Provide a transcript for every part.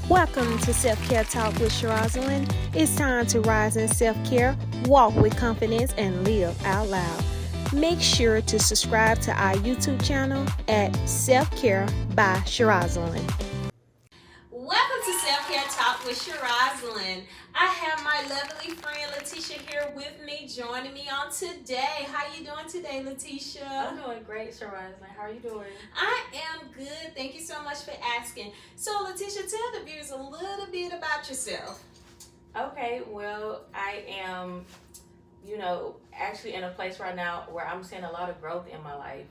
Welcome to Self-Care Talk with Sharoslyn. It's time to rise in self-care, walk with confidence, and live out loud. Make sure to subscribe to our YouTube channel at Self-Care by Sharoslyn. Welcome to Self-Care Talk with Sharoslyn. I have my lovely friend Leticia here with me, joining me on today. How you doing today, Leticia? I'm doing great, Sharoslyn. How are you doing? I am good. Thank you so much for asking. So, Leticia, tell the viewers a little bit about yourself. Okay, well, I am, actually in a place right now where I'm seeing a lot of growth in my life.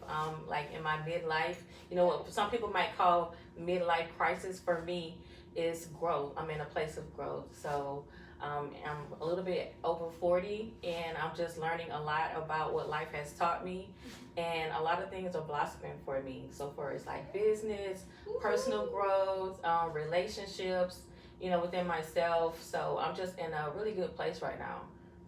Like in my midlife, what some people might call midlife crisis, for me is growth. I'm in a place of growth. So I'm a little bit over 40, and I'm just learning a lot about what life has taught me, and a lot of things are blossoming for me. So for it's like business, personal growth, relationships, within myself. So I'm just in a really good place right now.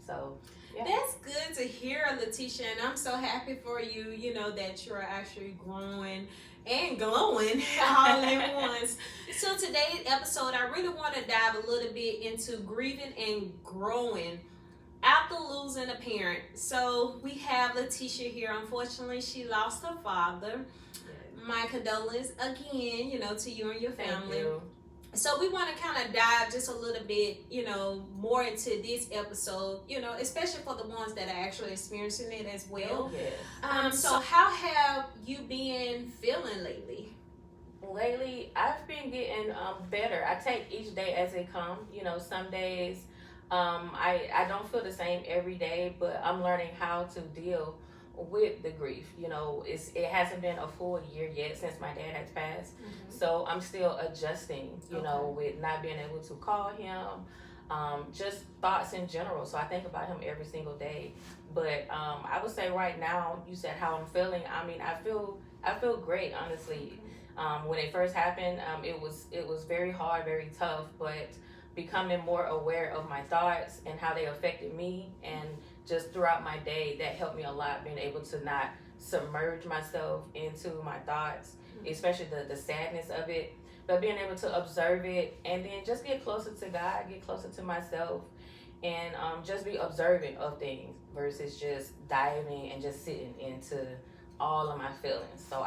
So yeah. That's good to hear, Leticia, and I'm so happy for you, that you're actually growing and glowing all at once. So today's episode, I really want to dive a little bit into grieving and growing after losing a parent. So we have Leticia here. Unfortunately, she lost her father. My condolences again, to you and your family. Thank you. So we want to kind of dive just a little bit, more into this episode, especially for the ones that are actually experiencing it as well. Yes. So how have you been feeling lately? Lately, I've been getting better. I take each day as it comes. Some days I don't feel the same every day, but I'm learning how to deal with the grief. It hasn't been a full year yet since my dad has passed. So I'm still adjusting, with not being able to call him, just thoughts in general. So I think about him every single day. But I would say right now, you said how I'm feeling. I mean, I feel great, honestly. When it first happened, it was very hard, very tough, but becoming more aware of my thoughts and how they affected me, and just throughout my day, that helped me a lot, being able to not submerge myself into my thoughts, especially the sadness of it, but being able to observe it and then just get closer to God, get closer to myself, and just be observant of things versus just diving and just sitting into all of my feelings. So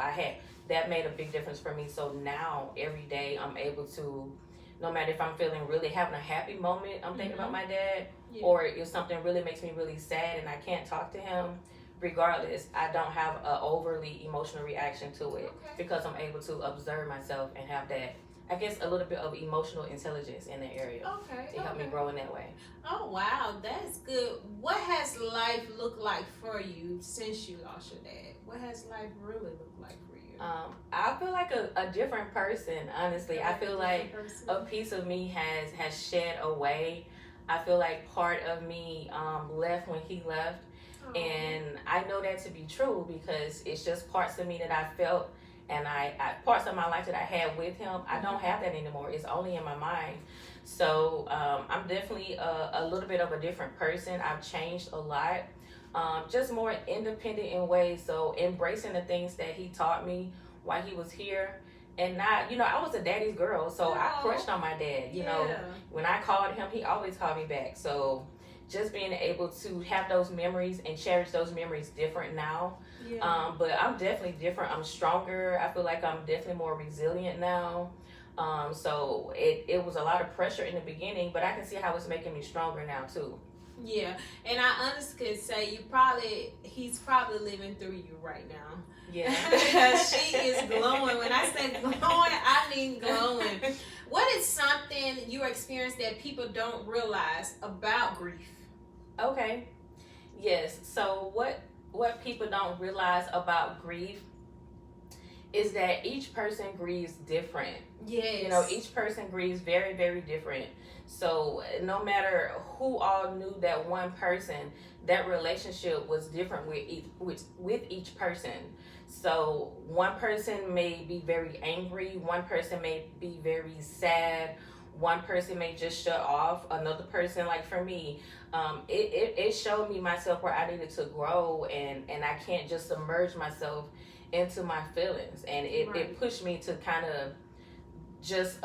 that made a big difference for me. So now every day I'm able to, no matter if I'm feeling really having a happy moment, I'm thinking about my dad, or if something really makes me really sad and I can't talk to him, regardless, I don't have an overly emotional reaction to it, because I'm able to observe myself and have that, I guess, a little bit of emotional intelligence in that area. To help me grow in that way. Oh, wow, that's good. What has life looked like for you since you lost your dad? What has life really looked like for you? I feel like a different person, honestly. I feel like a piece of me has shed away. I feel like part of me left when he left. And I know that to be true, because it's just parts of me that I felt, and I parts of my life that I had with him, I don't have that anymore. It's only in my mind. So I'm definitely a little bit of a different person. I've changed a lot. Just more independent in ways. So embracing the things that he taught me while he was here. And not, I was a daddy's girl, so I crushed on my dad. When I called him, he always called me back. So just being able to have those memories and cherish those memories different now. But I'm definitely different. I'm stronger. I feel like I'm definitely more resilient now. So it was a lot of pressure in the beginning, but I can see how it's making me stronger now too. Yeah, and I honestly could say he's probably living through you right now. Yeah. Because she is glowing. When I say glowing, I mean glowing. What is something you experience that people don't realize about grief? Okay. Yes. So what people don't realize about grief is that each person grieves different. Yes. Each person grieves very, very different. So no matter who all knew that one person, that relationship was different with each person. So one person may be very angry, one person may be very sad, one person may just shut off, another person, like for me, it showed me myself where I needed to grow, and I can't just submerge myself into my feelings, and it pushed me to kind of just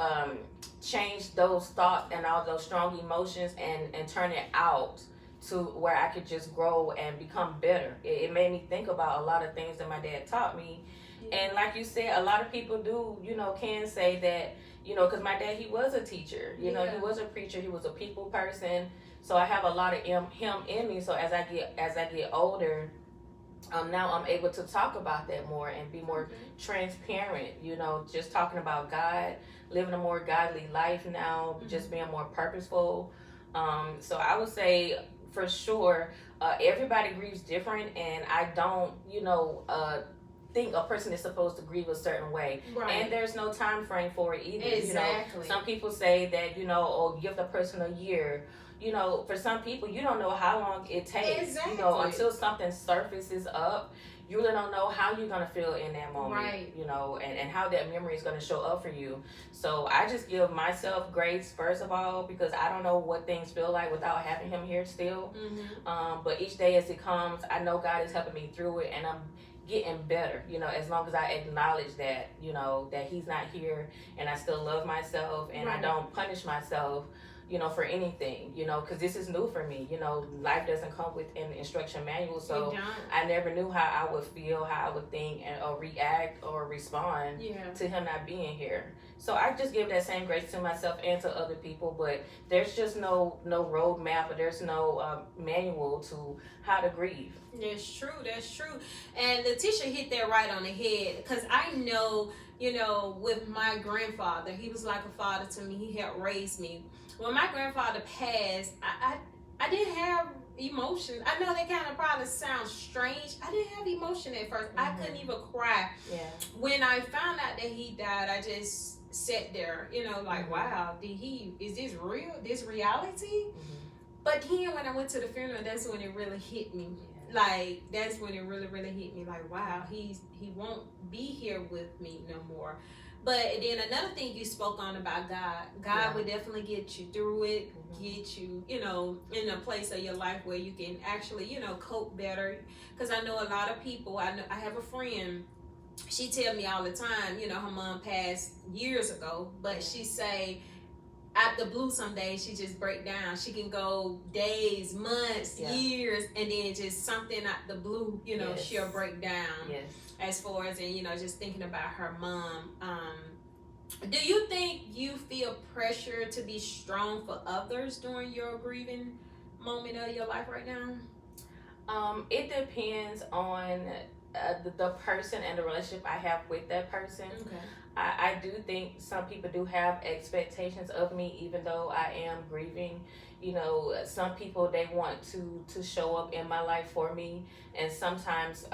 change those thoughts and all those strong emotions and turn it out to where I could just grow and become better. It made me think about a lot of things that my dad taught me. And like you said, a lot of people do, can say that, because my dad, he was a teacher, he was a preacher, he was a people person. So I have a lot of him in me. So as I get older, now I'm able to talk about that more and be more transparent, just talking about God, living a more godly life now, just being more purposeful. So I would say for sure, everybody grieves different, and I don't, think a person is supposed to grieve a certain way. Right. And there's no time frame for it either. Exactly. Some people say that, give the person a year. For some people, you don't know how long it takes. Exactly. Until something surfaces up, you really don't know how you're gonna feel in that moment. Right. And how that memory is gonna show up for you. So I just give myself grace first of all, because I don't know what things feel like without having him here still. But each day as it comes, I know God is helping me through it, and I'm getting better, as long as I acknowledge that, that he's not here, and I still love myself, and I don't punish myself, for anything, because this is new for me. Life doesn't come with an instruction manual, so I never knew how I would feel, how I would think, or react or respond to him not being here. So I just give that same grace to myself and to other people, but there's just no roadmap, or there's no manual to how to grieve. That's true. And Leticia hit that right on the head, because I know, with my grandfather, he was like a father to me. He helped raise me. When my grandfather passed, I didn't have emotions. I know that kind of probably sounds strange. I didn't have emotion at first. I couldn't even cry. Yeah. When I found out that he died, I just sat there, like, wow, is this real? This reality? But then when I went to the funeral, that's when it really hit me. Like, that's when it really, really hit me. Like, wow, he won't be here with me no more. But then another thing you spoke on about God would definitely get you through it, get you, in a place of your life where you can actually, cope better. Because I know a lot of people, I have a friend, she tell me all the time, her mom passed years ago, but she say, out the blue some days she just break down. She can go days, months, years, and then just something out the blue, she'll break down. Yes. As far as, and just thinking about her mom. Do you think you feel pressure to be strong for others during your grieving moment of your life right now? It depends on the person and the relationship I have with that person. Okay. I do think some people do have expectations of me, even though I am grieving. Some people, they want to show up in my life for me, and sometimes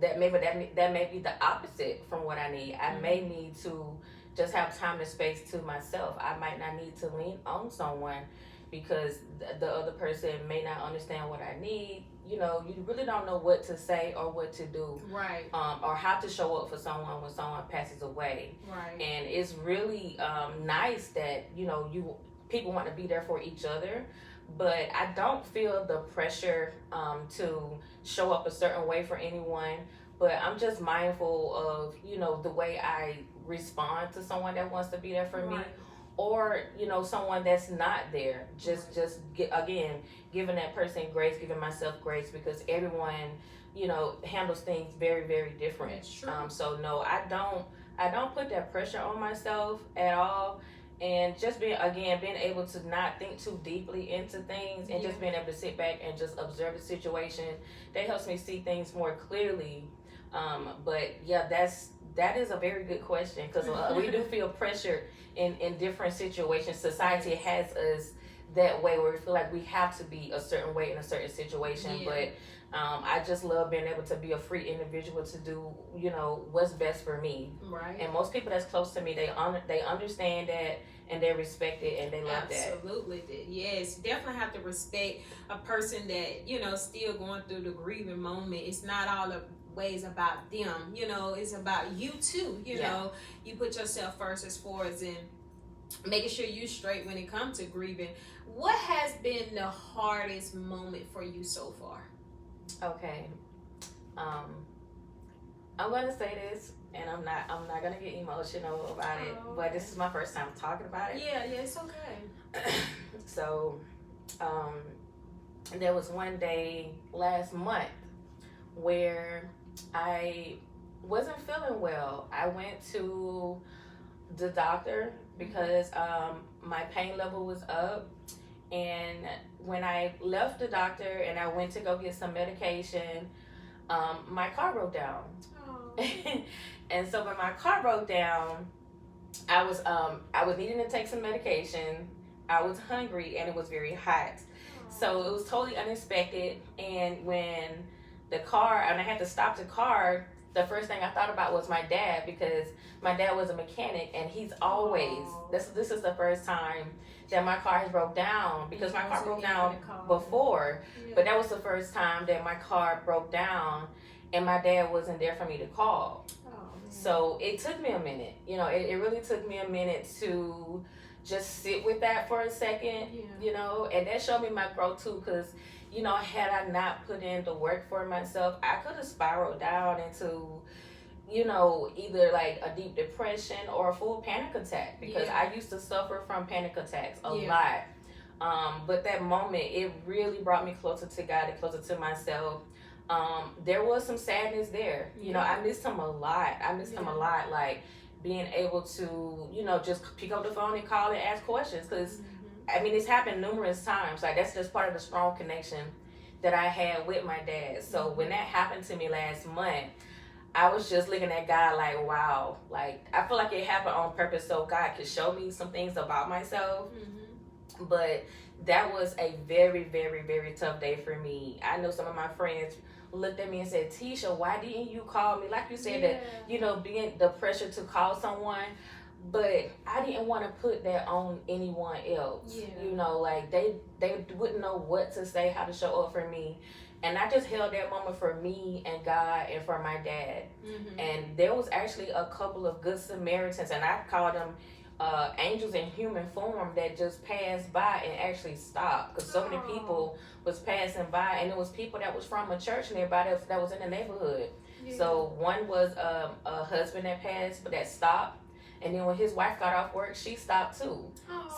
that may be the opposite from what I need. I may need to just have time and space to myself. I might not need to lean on someone because the other person may not understand what I need. You really don't know what to say or what to do. Right. Or how to show up for someone when someone passes away. Right. And it's really nice that, people want to be there for each other. But I don't feel the pressure to show up a certain way for anyone. But I'm just mindful of, the way I respond to someone that wants to be there for me. Or, someone that's not there. Again, giving that person grace, giving myself grace, because everyone, handles things very, very different. That's true. So no, I don't put that pressure on myself at all. And just being able to not think too deeply into things, and just being able to sit back and just observe the situation, that helps me see things more clearly. But yeah, that is a very good question, because we do feel pressure in different situations. Society has us that way, where we feel like we have to be a certain way in a certain situation. But I just love being able to be a free individual to do, what's best for me. Right. And most people that's close to me, they understand that, and they respect it, and they love that. Absolutely. Yes, definitely have to respect a person that, still going through the grieving moment. It's not all the ways about them, it's about you too. You put yourself first as far as in making sure you straight when it comes to grieving. What has been the hardest moment for you so far? Okay. I'm gonna say this, and I'm not gonna get emotional about it. Oh, But okay. this is my first time talking about it. Yeah, it's okay. So, um, there was one day last month where I wasn't feeling well. I went to the doctor because my pain level was up, and when I left the doctor and I went to go get some medication, my car broke down. Oh. And so when my car broke down, I was needing to take some medication. I was hungry and it was very hot. So it was totally unexpected. And when I had to stop the car, the first thing I thought about was my dad, because my dad was a mechanic and he's always, this is the first time that my car has broke down, because my car broke down before, but that was the first time that my car broke down and my dad wasn't there for me to call. So it took me a minute, it really took me a minute to just sit with that for a second, and that showed me my growth too, because had I not put in the work for myself, I could have spiraled down into either like a deep depression or a full panic attack, because I used to suffer from panic attacks a lot. But that moment, it really brought me closer to God and closer to myself. There was some sadness there. I missed him a lot. Him a lot, like being able to, just pick up the phone and call and ask questions, because I mean, it's happened numerous times. Like, that's just part of the strong connection that I had with my dad. So when that happened to me last month, I was just looking at God like, wow. Like, I feel like it happened on purpose so God could show me some things about myself. But that was a very, very, very tough day for me. I know some of my friends looked at me and said, Tisha, why didn't you call me? Like you said, that, being the pressure to call someone. But I didn't want to put that on anyone else. Like they wouldn't know what to say, how to show up for me. And I just held that moment for me and God and for my dad. And there was actually a couple of good Samaritans, and I called them angels in human form, that just passed by and actually stopped, because so many people was passing by, and it was people that was from a church nearby that was in the neighborhood. So one was a husband that stopped. And then when his wife got off work, she stopped too.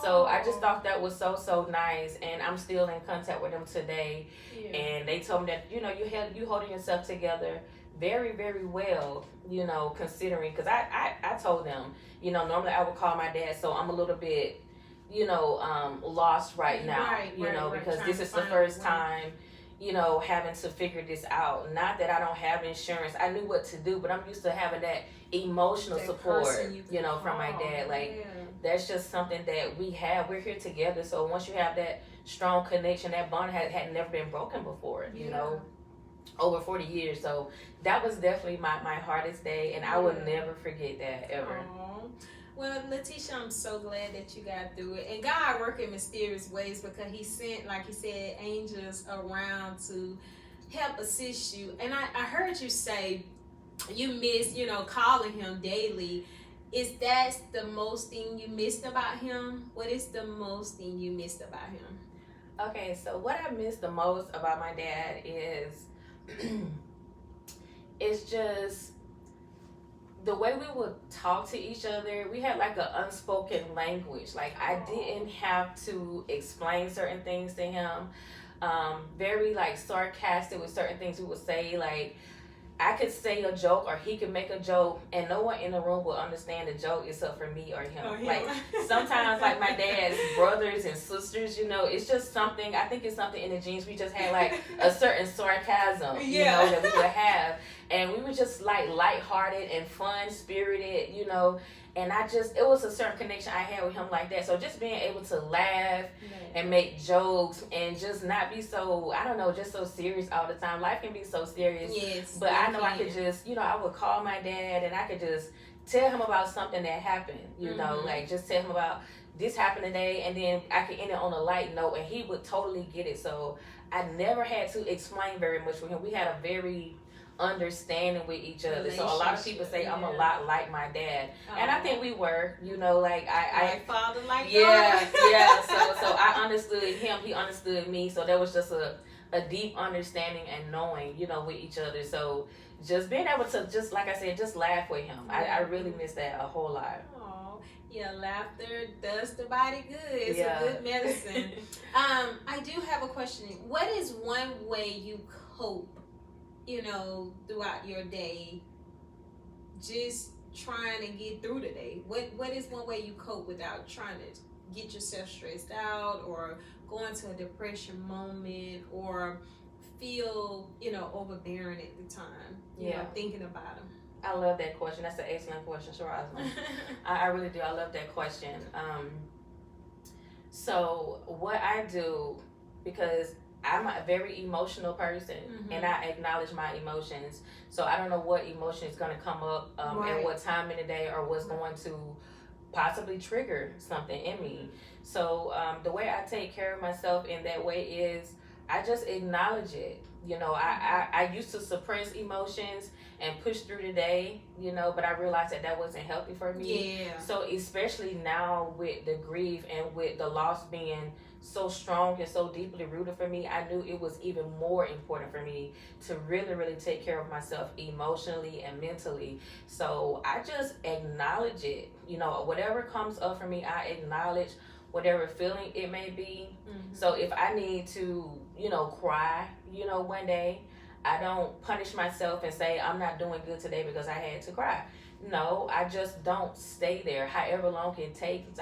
So I just thought that was so nice, and I'm still in contact with them today. And they told me that you holding yourself together very, very well. Considering, because I told them, normally I would call my dad, so I'm a little bit lost right now. Because this is the first time having to figure this out. Not that I don't have insurance. I knew what to do, but I'm used to having that emotional support, from my dad. Like, that's just something that we have. We're here together. So once you have that strong connection, that bond had never been broken before, over 40 years. So that was definitely my hardest day, and I will never forget that, ever. Well, Leticia, I'm so glad that you got through it. And God worked in mysterious ways, because he sent, like you said, angels around to help assist you. And I heard you say you miss, calling him daily. Is that the most thing you missed about him? What is the most thing you missed about him? Okay, so what I miss the most about my dad is it's just the way we would talk to each other. We had like an unspoken language. Like, I didn't have to explain certain things to him. Very like sarcastic with certain things we would say. Like, I could say a joke or he could make a joke, and no one in the room will understand the joke except for me or him. Like, sometimes, like, my dad's brothers and sisters, it's just something, I think it's something in the genes. We just had like a certain sarcasm, that we would have. And we were just like lighthearted and fun spirited, and it was a certain connection I had with him like that. So just being able to laugh and make jokes and just not be so, I don't know, just so serious all the time. Life can be so serious. Yes. But I know I could just, I would call my dad and I could just tell him about something that happened, like just tell him about this happened today, and then I could end it on a light note, and he would totally get it. So I never had to explain very much with him. We had a very understanding with each other. So a lot of people say I'm a lot like my dad, and I think we were, like I father like yeah. So I understood him, he understood me. So there was just a a deep understanding and knowing, with each other. So just being able to, just like I said, just laugh with him. I really miss that a whole lot. Oh, yeah, laughter does the body good. It's Yeah. a good medicine. I do have a question. What is one way you cope, throughout your day, just trying to get through the day? What is one way you cope without trying to get yourself stressed out or go into a depression moment or feel, overbearing at the time, thinking about them? I love that question. That's an excellent question, Sharoslyn. I really do. I love that question. So what I do, because I'm a very emotional person, and I acknowledge my emotions. So I don't know what emotion is going to come up at what time in the day, or what's going to possibly trigger something in me. So the way I take care of myself in that way is I just acknowledge it. I used to suppress emotions and push through the day, but I realized that wasn't healthy for me. Yeah. So especially now with the grief and with the loss being so strong and so deeply rooted for me, I knew it was even more important for me to really, really take care of myself emotionally and mentally. So I just acknowledge it. Whatever comes up for me, I acknowledge whatever feeling it may be. So if I need to, cry, one day, I don't punish myself and say I'm not doing good today because I had to cry. No, I just don't stay there. However long it takes.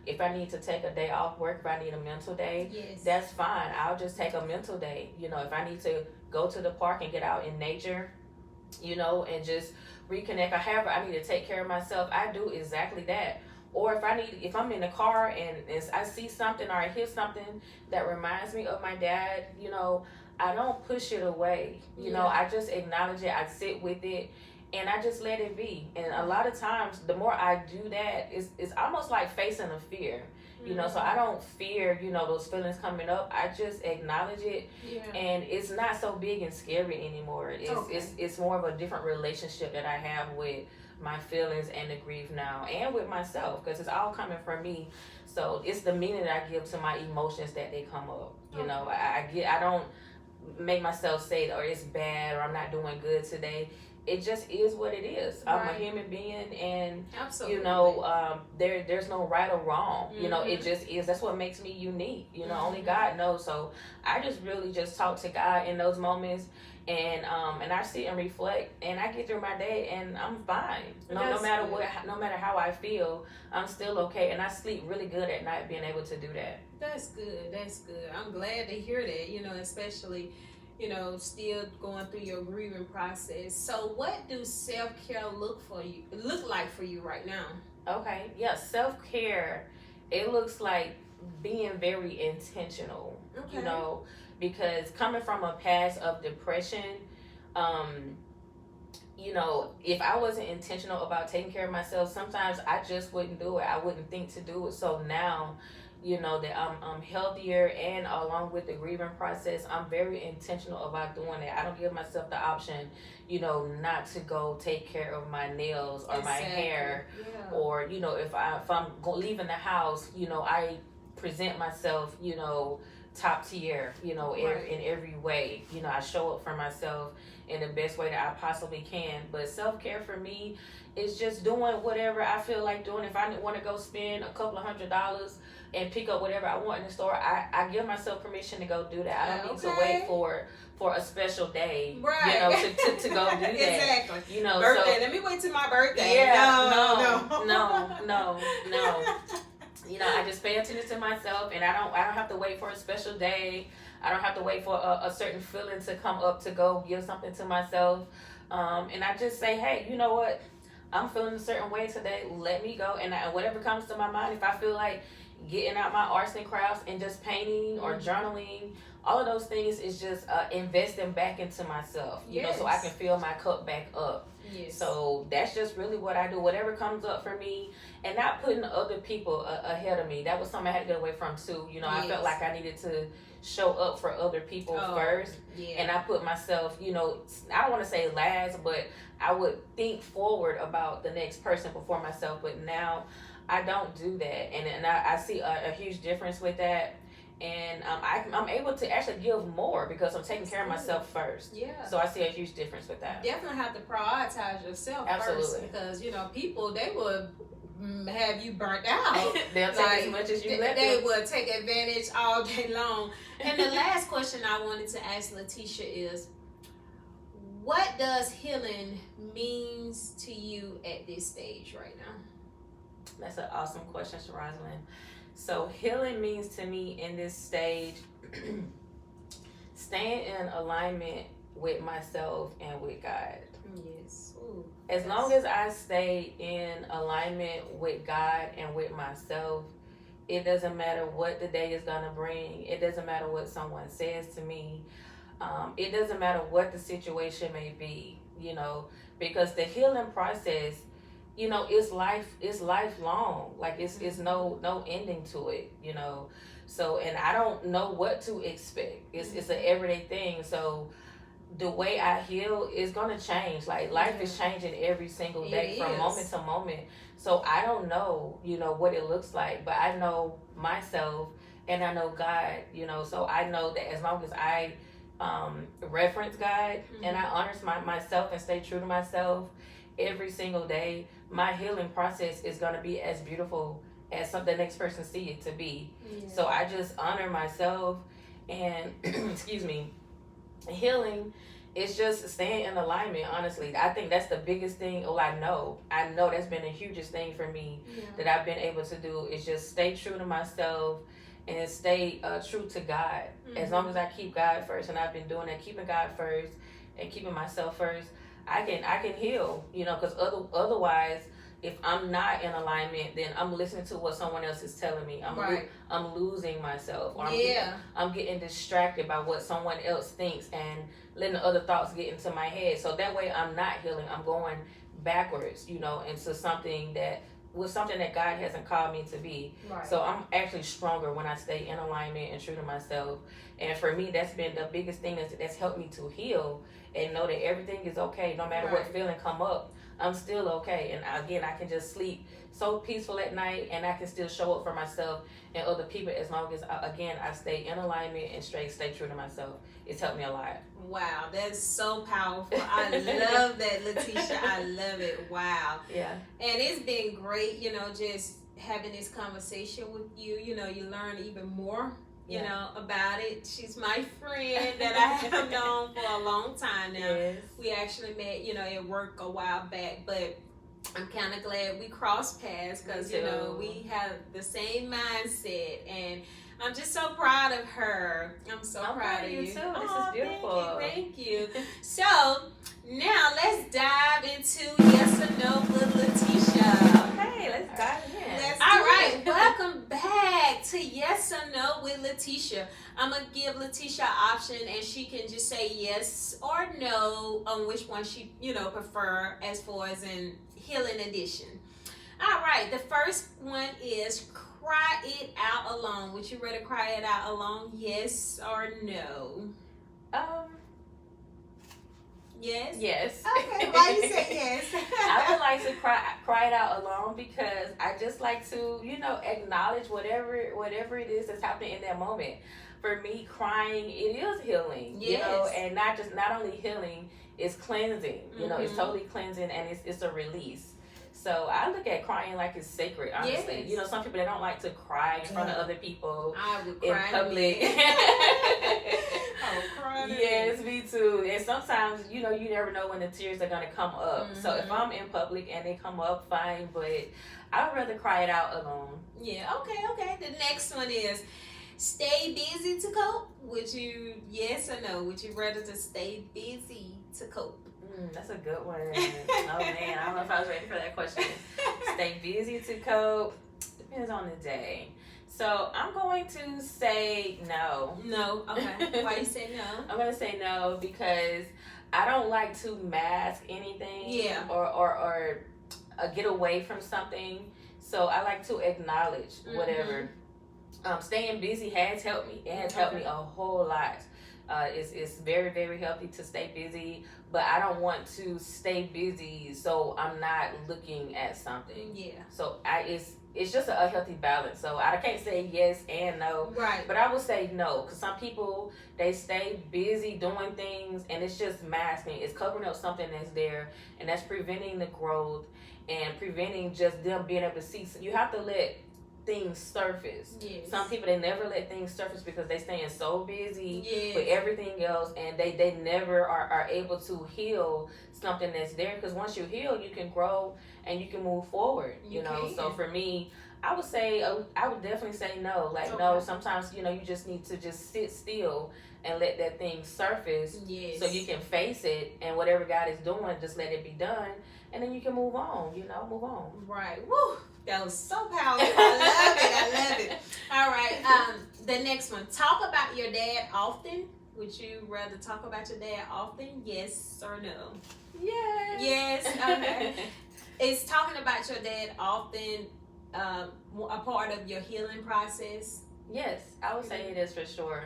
If I need to take a day off work, if I need a mental day, that's fine. I'll just take a mental day. If I need to go to the park and get out in nature, and just reconnect, or however I need to take care of myself, I do exactly that. Or if I'm in the car and I see something or I hear something that reminds me of my dad, I don't push it away. I just acknowledge it. I sit with it and I just let it be. And a lot of times, the more I do that, it's almost like facing a fear. So I don't fear, those feelings coming up. I just acknowledge it, and it's not so big and scary anymore. It's more of a different relationship that I have with my feelings and the grief now, and with myself, because it's all coming from me. So it's the meaning that I give to my emotions that they come up. I don't make myself say, or it's bad, or I'm not doing good today. It just is what it is. I'm a human being, and absolutely, there's no right or wrong. It just is. That's what makes me unique. Only God knows. So I just really just talk to God in those moments, and I sit and reflect, and I get through my day, and I'm fine. No matter what, no matter how I feel, I'm still okay, and I sleep really good at night, being able to do that. That's good. I'm glad to hear that. Especially, still going through your grieving process. So what do self-care look like for you right now? Okay. Yeah. Self-care, it looks like being very intentional, because coming from a past of depression, if I wasn't intentional about taking care of myself, sometimes I just wouldn't do it. I wouldn't think to do it. So now, that I'm healthier, and along with the grieving process, I'm very intentional about doing it. I don't give myself the option, not to go take care of my nails or my hair, or if I'm leaving the house, I present myself, top tier, in every way. I show up for myself in the best way that I possibly can. But self-care for me is just doing whatever I feel like doing. If I want to go spend a couple of $100s and pick up whatever I want in the store, I give myself permission to go do that. I don't need to wait for a special day, to go do that. Exactly. Birthday. So, let me wait till my birthday. Yeah. No. I just pay attention to myself, and I don't have to wait for a special day. I don't have to wait for a certain feeling to come up to go give something to myself. And I just say, hey, you know what? I'm feeling a certain way today. Let me go. And whatever comes to my mind, if I feel like getting out my arts and crafts and just painting or journaling, all of those things is just investing back into myself, so I can fill my cup back up. Yes. So that's just really what I do. Whatever comes up for me, and not putting other people ahead of me. That was something I had to get away from too. I felt like I needed to show up for other people first, and I put myself, I don't want to say last, but I would think forward about the next person before myself. But now I don't do that, and I see a huge difference with that. And I'm able to actually give more because I'm taking care of myself first. Yeah. So I see a huge difference with that. Definitely have to prioritize yourself Absolutely. first, because people, they will have you burnt out. They'll take as much as you let them. They will take advantage all day long. And the last question I wanted to ask Leticia is, what does healing means to you at this stage right now? That's an awesome question, Sharoslyn. So healing means to me in this stage, staying in alignment with myself and with God. Yes. Ooh, as long as I stay in alignment with God and with myself, it doesn't matter what the day is going to bring. It doesn't matter what someone says to me. It doesn't matter what the situation may be, because the healing process, it's lifelong. Like it's no ending to it, So, and I don't know what to expect. It's an everyday thing. So the way I heal is going to change. Like life is changing every single day from moment to moment. So I don't know, what it looks like, but I know myself and I know God, so I know that as long as I reference God and I honor myself and stay true to myself every single day, my healing process is going to be as beautiful as the next person see it to be. So I just honor myself and excuse me, healing is just staying in alignment. Honestly, I think that's the biggest thing. I know that's been the hugest thing for me that I've been able to do is just stay true to myself and stay true to God. As long as I keep God first, and I've been doing that, keeping God first and keeping myself first, I can heal, because otherwise, if I'm not in alignment, then I'm listening to what someone else is telling me. I'm losing myself. Or I'm getting distracted by what someone else thinks and letting other thoughts get into my head. So that way I'm not healing. I'm going backwards, into something that God hasn't called me to be. So I'm actually stronger when I stay in alignment and true to myself. And for me, that's been the biggest thing that's helped me to heal and know that everything is okay. No matter what feeling come up, I'm still okay. And again, I can just sleep so peaceful at night, and I can still show up for myself and other people as long as, I stay in alignment and stay true to myself. It's helped me a lot. Wow, that's so powerful. I love that, Leticia. I love it. Wow. Yeah. And it's been great, just having this conversation with you. You learn even more, about it. She's my friend that I have known for a long time now. Yes. We actually met, at work a while back, but I'm kind of glad we crossed paths because, we have the same mindset, and I'm just so proud of her. I'm so proud of you. Too. This is beautiful. Thank you. So now let's dive into yes or no with Leticia. Okay, let's dive in. All right, welcome back to yes or no with Leticia. I'm gonna give Leticia an option, and she can just say yes or no on which one she prefer as far as in healing edition. All right, the first one is cry it out alone. Would you rather cry it out alone? Yes or no? Yes. Yes. Okay. Why you say yes? I would like to cry it out alone because I just like to, acknowledge whatever it is that's happening in that moment. For me, crying, it is healing. Yes. And not only healing, it's cleansing. It's totally cleansing, and it's a release. So I look at crying like it's sacred, honestly. Yes. Some people, they don't like to cry in front of other people. I would in cry public. I would cry. Yes, me too. And sometimes, you never know when the tears are going to come up. So if I'm in public and they come up, fine. But I'd rather cry it out alone. Yeah, okay. The next one is stay busy to cope. Would you, yes or no? Would you rather to stay busy to cope? That's a good one. Oh man, I don't know if I was ready for that question. Stay busy to cope. Depends on the day. So I'm going to say no. No, okay. Why you say no? I'm going to say no because I don't like to mask anything. Yeah. Or get away from something. So I like to acknowledge whatever. Staying busy has helped me. It has helped me a whole lot. It's very, very healthy to stay busy, but I don't want to stay busy so I'm not looking at something. Yeah. So it's just a healthy balance. So I can't say yes and no. Right. But I would say no, because some people, they stay busy doing things, and it's just masking. It's covering up something that's there, and that's preventing the growth and preventing just them being able to see. So you have to let things surface. Yes. Some people, they never let things surface because they staying so busy Yes. with everything else, and they never are able to heal something that's there. Because once you heal, you can grow and you can move forward. You know. can. So for me, I would say, I would definitely say no. Like, no, sometimes, you know, you just need to just sit still and let that thing surface. Yes. So you can face it, and whatever God is doing, just let it be done, and then you can move on, you know, move on. Right. Woo! That was so powerful. I love it. All right. The next one. Talk about your dad often. Would you rather talk about your dad often? Yes or no? Yes. Yes. Okay. Is talking about your dad often a part of your healing process? Yes, I would say it is for sure.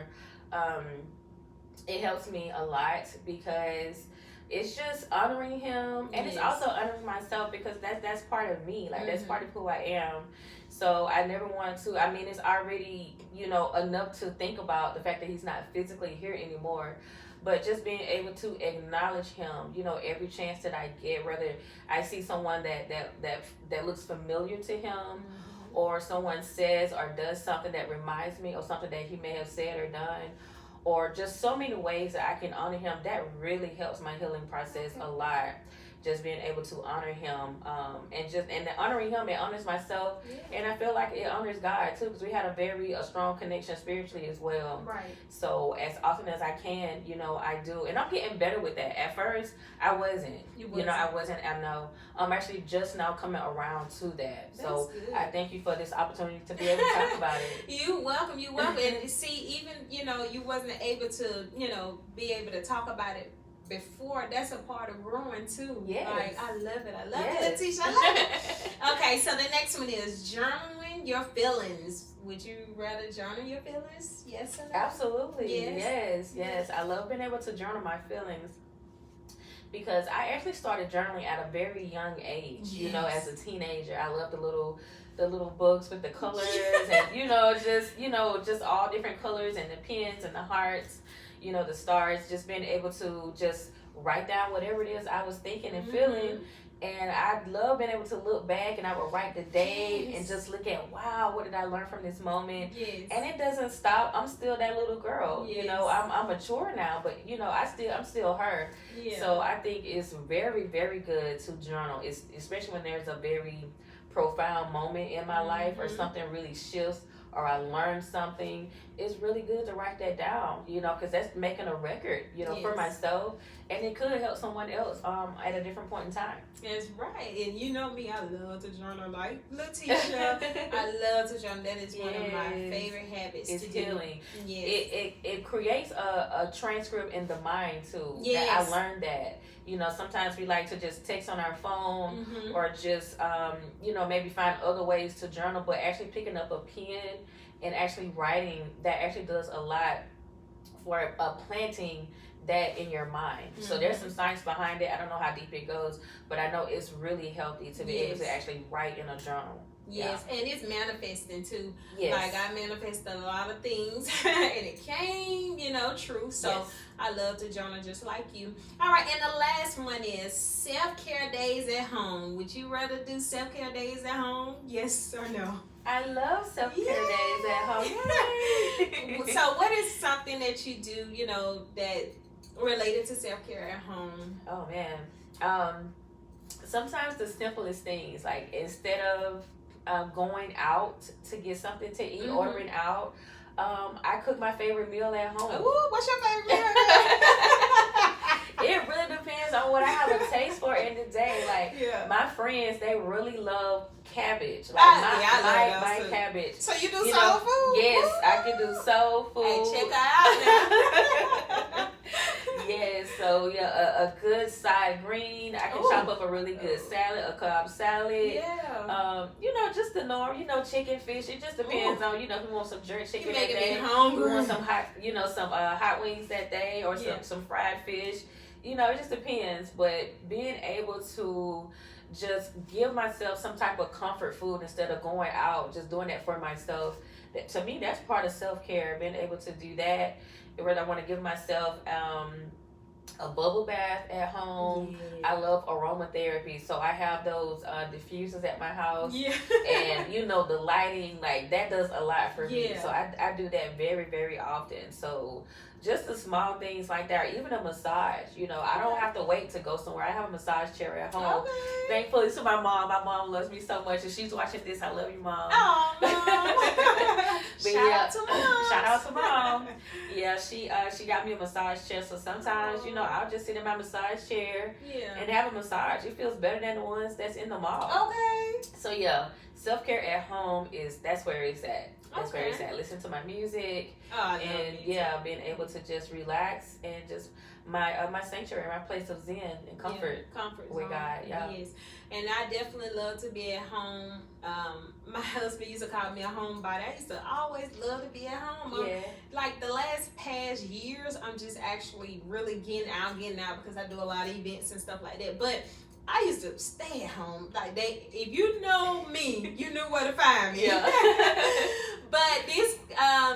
It helps me a lot because it's just honoring him, and it's also honoring myself, because that's part of me. Like, that's part of who I am. So I never want to. I mean, it's already, you know, enough to think about the fact that he's not physically here anymore. But just being able to acknowledge him, you know, every chance that I get, whether I see someone that looks familiar to him, or someone says or does something that reminds me of something that he may have said or done, or just so many ways that I can honor him, that really helps my healing process a lot. Just being able to honor him, and honoring him, it honors myself, and I feel like it honors God too, because we had a strong connection spiritually as well. Right. So as often as I can, you know, I do, and I'm getting better with that. At first, I wasn't. You know, I wasn't. I know. I'm actually just now coming around to that. That's so good. I thank you for this opportunity to be able to talk about it. You're welcome. You're welcome. And see, even, you know, you wasn't able to, you know, be able to talk about it before. That's a part of growing too. Yes. Like, I love it. I love it, Leticia. I love it. Okay, so the next one is journaling your feelings. Would you rather journal your feelings? Yes or no? Absolutely. Yes. I love being able to journal my feelings, because I actually started journaling at a very young age. You know, as a teenager, I love the little books with the colors and just all different colors, and the pens and the hearts, you know, the stars, just being able to just write down whatever it is I was thinking and feeling. And I love being able to look back, and I would write the date and just look at, wow, what did I learn from this moment? And it doesn't stop. I'm still that little girl. You know, I'm mature now, but you know, I'm still her. So I think it's very, very good to journal. It's especially when there's a very profound moment in my life, or something really shifts, or I learned something. It's really good to write that down, you know, because that's making a record, you know, for myself, and it could help someone else at a different point in time. That's right. And you know me, I love to journal like Leticia. I love to journal. That is one of my favorite habits. It's to healing. Do. It creates a transcript in the mind too. I learned that. You know, sometimes we like to just text on our phone, or just, you know, maybe find other ways to journal, but actually picking up a pen and actually writing, that actually does a lot for planting that in your mind. So there's some science behind it. I don't know how deep it goes, but I know it's really healthy to be able to actually write in a journal. Yes, and it's manifesting too. Like, I manifested a lot of things and it came, you know, true. So I love to journal just like you. All right, and the last one is self-care days at home. Would you rather do self-care days at home? Yes or no? I love self-care days at home. So what is something that you do, you know, that related to self-care at home? Oh man. Sometimes the simplest things, like instead of going out to get something to eat, ordering out, I cook my favorite meal at home. Ooh, what's your favorite meal? It really depends on what I have a taste for in the day. Like my friends, they really love cabbage. Like my cabbage. So you do soul food? Yes, Woo! I can do soul food. Hey, check her out now. Yes, so a good side green. I can chop up a really good salad, a Cobb salad. You know, just the norm. You know, chicken, fish. It just depends on, you know, who wants some jerk chicken that day. Hungry. Who wants some hot, you know, some hot wings that day, or some fried fish. You know, it just depends. But being able to just give myself some type of comfort food instead of going out, just doing that for myself. To me, that's part of self-care, being able to do that. Whether I want to give myself a bubble bath at home. I love aromatherapy, so I have those diffusers at my house. And the lighting, like, that does a lot for me. So I do that very, very often. So just the small things like that, or even a massage. I don't have to wait to go somewhere. I have a massage chair at home. Thankfully to my mom. My mom loves me so much, and she's watching this. I love you, Mom. Oh, Mom. Shout out to Mom. Shout out to Mom. Yeah, she got me a massage chair. So sometimes, I'll just sit in my massage chair and have a massage. It feels better than the ones that's in the mall. So yeah, self-care at home that's where it's at. That's where it's at. Listen to my music, and being able to just relax and just my sanctuary, my place of zen and comfort with God. Yes, and I definitely love to be at home. My husband used to call me a homebody. I used to always love to be at home. Like the past years, I'm just actually really getting out because I do a lot of events and stuff like that. But I used to stay at home. Like if you know me, you knew where to find me. But this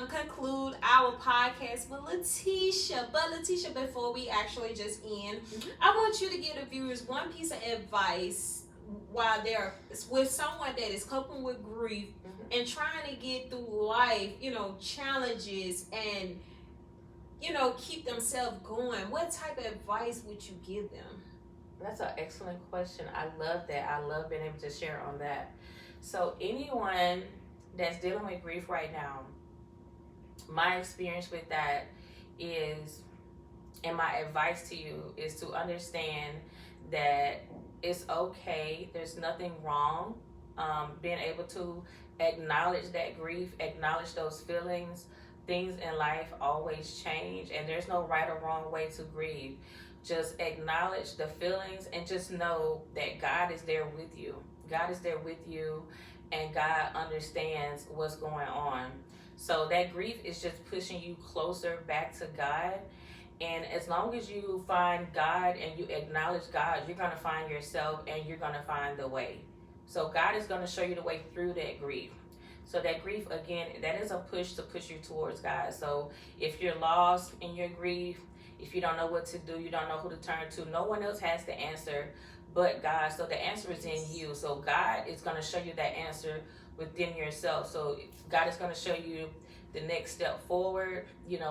conclude our podcast with Leticia. But Leticia, before we actually just end, I want you to give the viewers one piece of advice while they're with someone that is coping with grief and trying to get through life, challenges and, keep themselves going. What type of advice would you give them? That's an excellent question. I love that. I love being able to share on that. So anyone that's dealing with grief right now, my experience with that is, and my advice to you is to understand that it's okay. There's nothing wrong. Being able to acknowledge that grief, acknowledge those feelings. Things in life always change, and there's no right or wrong way to grieve. Just acknowledge the feelings and just know that God is there with you. God is there with you, and God understands what's going on. So that grief is just pushing you closer back to God. And as long as you find God and you acknowledge God, you're going to find yourself and you're going to find the way. So God is going to show you the way through that grief. So that grief, again, that is a push to push you towards God. So if you're lost in your grief, if you don't know what to do, you don't know who to turn to, no one else has the answer but God. So the answer is in you. So God is going to show you that answer within yourself. So God is going to show you the next step forward,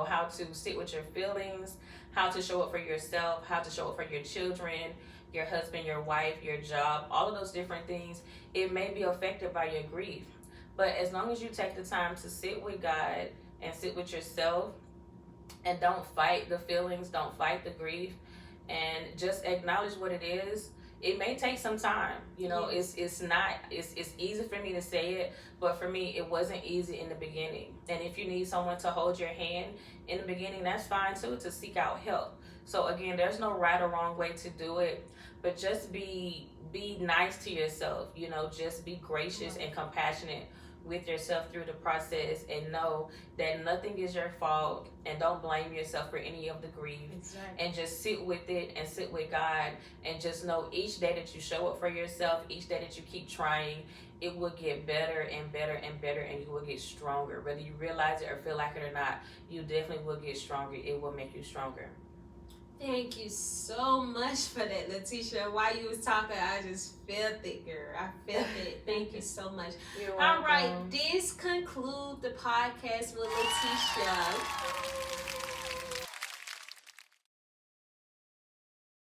how to sit with your feelings, how to show up for yourself, how to show up for your children, your husband, your wife, your job, all of those different things. It may be affected by your grief. But as long as you take the time to sit with God and sit with yourself and don't fight the feelings, don't fight the grief, and just acknowledge what it is. It may take some time, it's easy for me to say it, but for me, it wasn't easy in the beginning. And if you need someone to hold your hand in the beginning, that's fine too, to seek out help. So again, there's no right or wrong way to do it, but just be nice to yourself, just be gracious and compassionate with yourself through the process, and know that nothing is your fault, and don't blame yourself for any of the grief. And just sit with it and sit with God, and just know each day that you show up for yourself, each day that you keep trying, it will get better and better and better, and you will get stronger. Whether you realize it or feel like it or not, you definitely will get stronger. It will make you stronger. Thank you so much for that, Leticia. While you was talking, I just felt it, girl. I felt it. Thank you so much. All right, this concludes the podcast with Leticia.